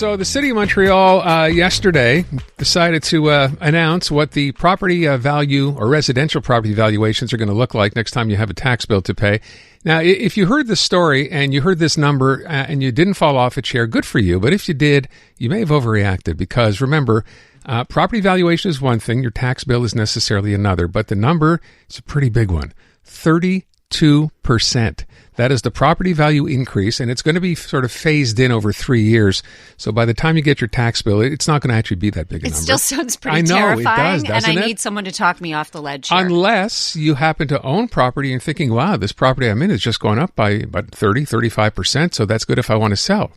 So the city of Montreal yesterday decided to announce what the property value or residential property valuations are going to look like next time you have a tax bill to pay. Now, if you heard the story and you heard this number and you didn't fall off a chair, good for you. But if you did, you may have overreacted because remember, property valuation is one thing. Your tax bill is necessarily another. But the number is a pretty big one, 32%. That is the property value increase, and it's going to be sort of phased in over 3 years. So by the time you get your tax bill, it's not going to actually be that big a number. It still sounds pretty terrifying, terrifying, it does, and I it? need someone to talk me off the ledge here. Unless you happen to own property and thinking, wow, this property I'm in is just going up by about 30, 35%, so that's good if I want to sell.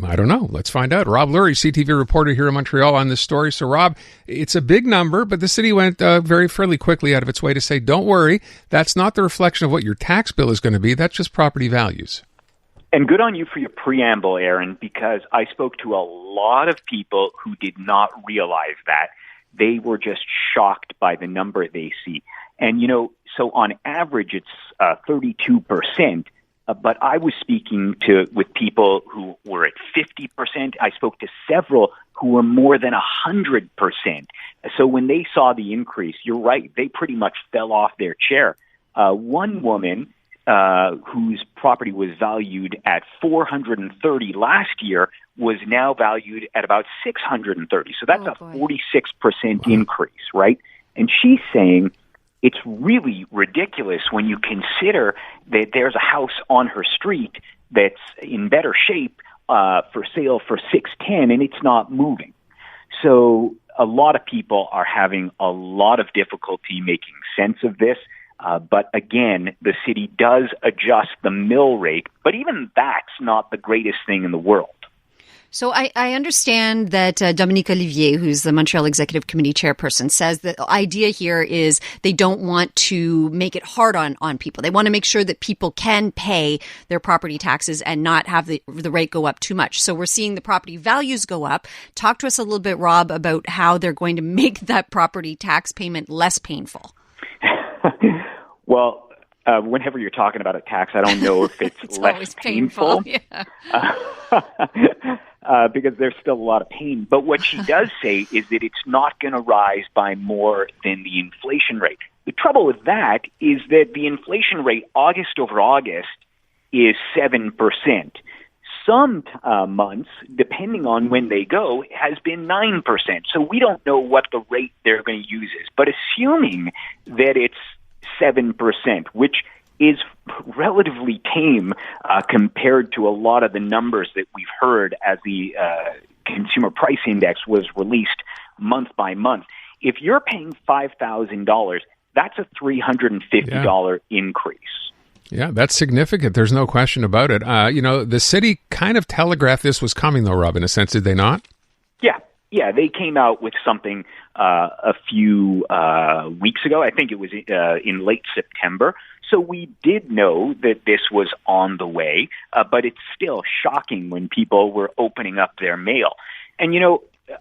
I don't know. Let's find out. Rob LURIE, CTV reporter here in Montreal on this story. So, Rob, it's a big number, but the city went fairly quickly out of its way to say, don't worry, that's not the reflection of what your tax bill is going to be. That's just property values. And good on you for your preamble, Aaron, because I spoke to a lot of people who did not realize that. They were just shocked by the number they see. And, so on average, it's 32%. But I was speaking with people who were at 50%. I spoke to several who were more than 100%. So when they saw the increase, you're right, they pretty much fell off their chair. One woman whose property was valued at $430 last year was now valued at about $630. So that's a 46% increase, right? And she's saying, it's really ridiculous when you consider that there's a house on her street that's in better shape for sale for $610 and it's not moving. So a lot of people are having a lot of difficulty making sense of this. But again, the city does adjust the mill rate, but even that's not the greatest thing in the world. So I understand that Dominique Olivier, who's the Montreal Executive Committee chairperson, says that the idea here is they don't want to make it hard on people. They want to make sure that people can pay their property taxes and not have the rate go up too much. So we're seeing the property values go up. Talk to us a little bit, Rob, about how they're going to make that property tax payment less painful. Well, whenever you're talking about a tax, I don't know if it's less painful. Yeah. Because there's still a lot of pain. But what she does say is that it's not going to rise by more than the inflation rate. The trouble with that is that the inflation rate, August over August, is 7%. Some months, depending on when they go, has been 9%. So we don't know what the rate they're going to use is. But assuming that it's 7%, which is relatively tame compared to a lot of the numbers that we've heard as the Consumer Price Index was released month by month. If you're paying $5,000, that's a $350 increase. Yeah, that's significant. There's no question about it. The city kind of telegraphed this was coming, though, Rob, in a sense, did they not? Yeah, they came out with something a few weeks ago. I think it was in late September. So we did know that this was on the way, but it's still shocking when people were opening up their mail. And,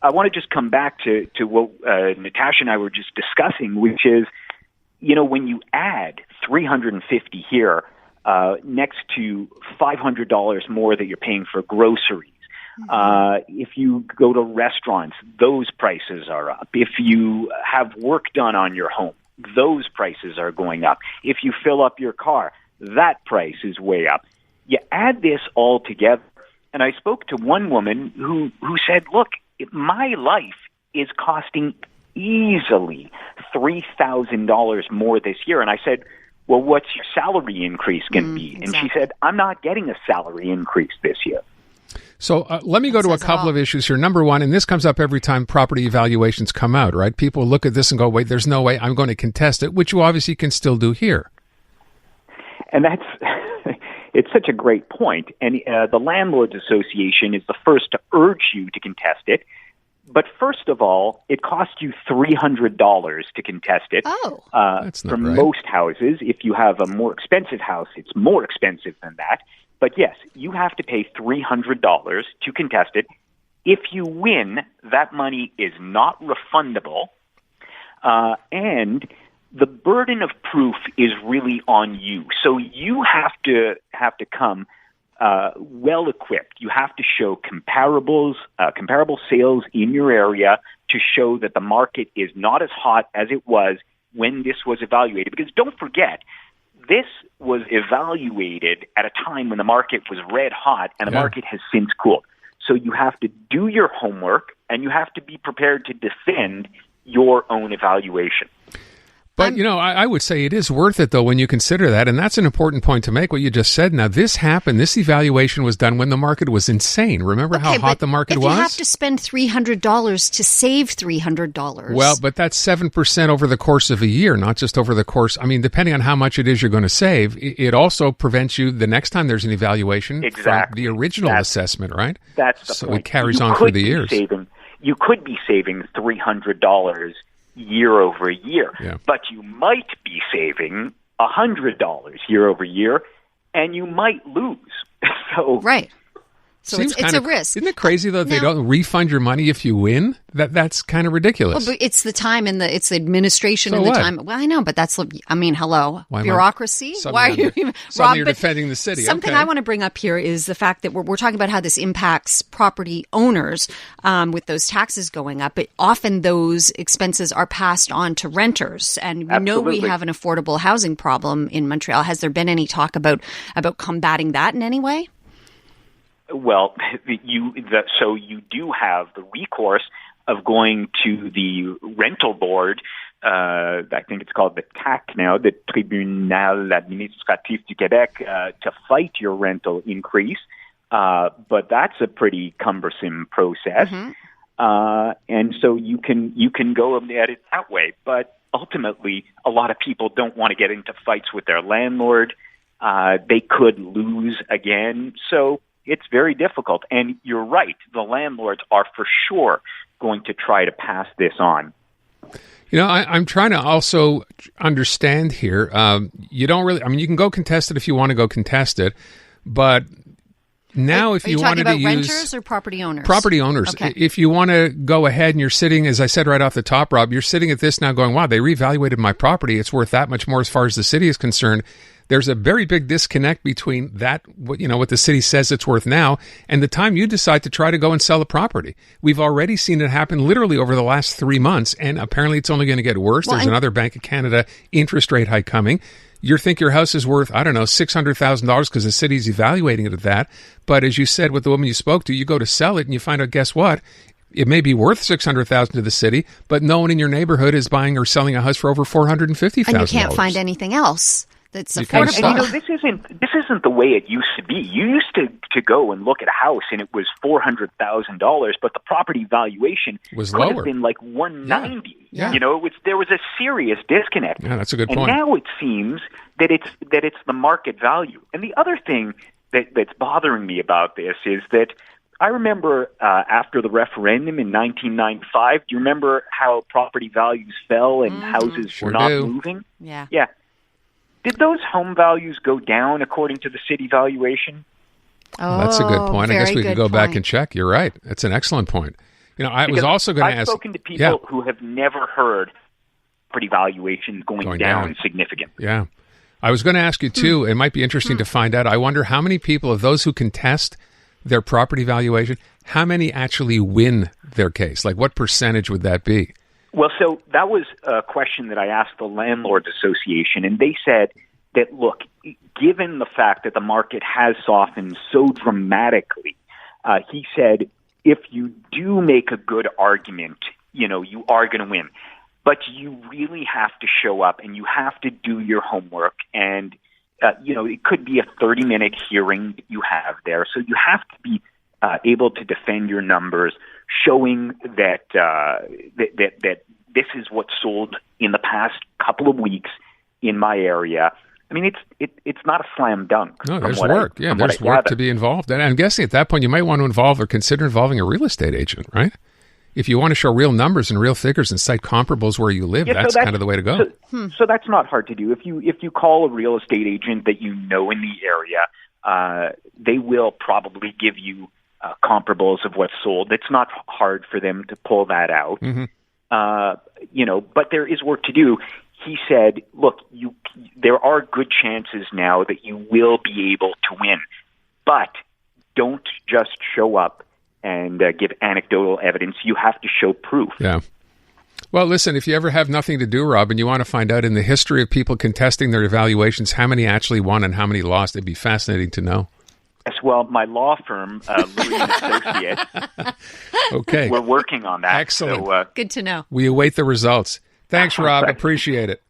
I want to just come back to what Natasha and I were just discussing, which is, when you add $350 here next to $500 more that you're paying for groceries, if you go to restaurants, those prices are up. If you have work done on your home, those prices are going up. If you fill up your car, that price is way up. You add this all together, and I spoke to one woman who said, look, my life is costing easily $3,000 more this year. And I said, well, what's your salary increase going to be? And she said, I'm not getting a salary increase this year. So let me go to a couple of issues here. Number one, and this comes up every time property evaluations come out, right? People look at this and go, wait, there's no way I'm going to contest it, which you obviously can still do here. And that's it's such a great point. And the Landlords Association is the first to urge you to contest it. But first of all, it costs you $300 to contest it. That's not for right. most houses. If you have a more expensive house, it's more expensive than that. But yes, you have to pay $300 to contest it. If you win, that money is not refundable, and the burden of proof is really on you. So you have to come well equipped. You have to show comparable sales in your area to show that the market is not as hot as it was when this was evaluated. Because don't forget, this was evaluated at a time when the market was red hot, and the market has since cooled. So you have to do your homework, and you have to be prepared to defend your own evaluation. But, I would say it is worth it, though, when you consider that. And that's an important point to make, what you just said. Now, this happened. This evaluation was done when the market was insane. Remember how hot the market was? If you have to spend $300 to save $300. Well, but that's 7% over the course of a year, not just over the course. I mean, depending on how much it is you're going to save, it also prevents you the next time there's an evaluation from the original assessment, right? That's the point. So it carries on through the years. You could be saving $300 year over year, but you might be saving $100 year over year, and you might lose. Right. So it's a risk. Isn't it crazy, though, they don't refund your money if you win? That's kind of ridiculous. Well, but it's the time and it's the administration and the time. Well, I know, but hello. Bureaucracy? Why are you even... Suddenly you're defending the city. Something I want to bring up here is the fact that we're talking about how this impacts property owners with those taxes going up. But often those expenses are passed on to renters. And we know we have an affordable housing problem in Montreal. Has there been any talk about combating that in any way? Well, so you do have the recourse of going to the rental board. I think it's called the TAC now, the Tribunal Administratif du Québec, to fight your rental increase. But that's a pretty cumbersome process. And so you can go at it that way. But ultimately, a lot of people don't want to get into fights with their landlord. They could lose again. So it's very difficult. And you're right. The landlords are for sure going to try to pass this on. I'm trying to also understand here. You don't really, you can go contest it if you want to go contest it, but now if you wanted to use... Are you talking about renters or property owners? Property owners. Okay. If you want to go ahead and you're sitting, as I said right off the top, Rob, you're sitting at this now going, wow, they reevaluated my property. It's worth that much more as far as the city is concerned. There's a very big disconnect between that, what the city says it's worth now, and the time you decide to try to go and sell the property. We've already seen it happen literally over the last 3 months, and apparently it's only going to get worse. There's another Bank of Canada interest rate hike coming. You think your house is worth, $600,000 because the city's evaluating it at that. But as you said with the woman you spoke to, you go to sell it and you find out, guess what? It may be worth $600,000 to the city, but no one in your neighborhood is buying or selling a house for over $450,000. And you can't find anything else that's affordable. And this isn't the way it used to be. You used to go and look at a house and it was $400,000, but the property valuation was lower. Have been like $190. Yeah. There was a serious disconnect. Yeah, that's a good point. And now it seems that it's the market value. And the other thing that's bothering me about this is that I remember after the referendum in 1995. Do you remember how property values fell and houses were not moving? Yeah. Yeah. Did those home values go down according to the city valuation? Oh, that's a good point. I guess we could go back and check. You're right. That's an excellent point. I was also going to ask. I've spoken to people who have never heard property valuations going down significantly. Yeah. I was going to ask you, too, it might be interesting to find out. I wonder how many people, of those who contest their property valuation, how many actually win their case? Like, what percentage would that be? Well, so that was a question that I asked the Landlords Association, and they said that, look, given the fact that the market has softened so dramatically, he said, if you do make a good argument, you are going to win. But you really have to show up and you have to do your homework. And, it could be a 30-minute hearing that you have there. So you have to be able to defend your numbers, showing that that this is what sold in the past couple of weeks in my area. I mean, it's not a slam dunk. No, there's work. There's work to be involved. And I'm guessing at that point you might want to involve or consider involving a real estate agent, right? If you want to show real numbers and real figures and cite comparables where you live, that's kind of the way to go. So that's not hard to do. If you call a real estate agent that you know in the area, they will probably give you comparables of what's sold. It's not hard for them to pull that out. But there is work to do. He said, look, there are good chances now that you will be able to win. But don't just show up and give anecdotal evidence. You have to show proof. Yeah. Well, listen, if you ever have nothing to do, Rob, and you want to find out in the history of people contesting their evaluations, how many actually won and how many lost, it'd be fascinating to know. Yes, well, my law firm, LURIE and Associates, okay, we're working on that. Excellent. So, Good to know. We await the results. Thanks, Rob. Appreciate it.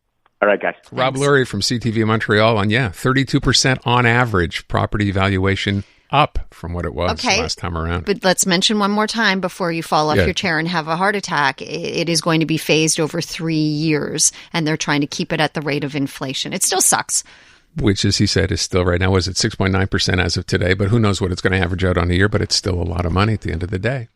All right, guys. Rob LURIE from CTV Montreal on, 32% on average property valuation up from what it was last time around. But let's mention one more time before you fall off your chair and have a heart attack. It is going to be phased over 3 years, and they're trying to keep it at the rate of inflation. It still sucks. Which, as he said, is still right now, was at 6.9% as of today, but who knows what it's going to average out on a year, but it's still a lot of money at the end of the day.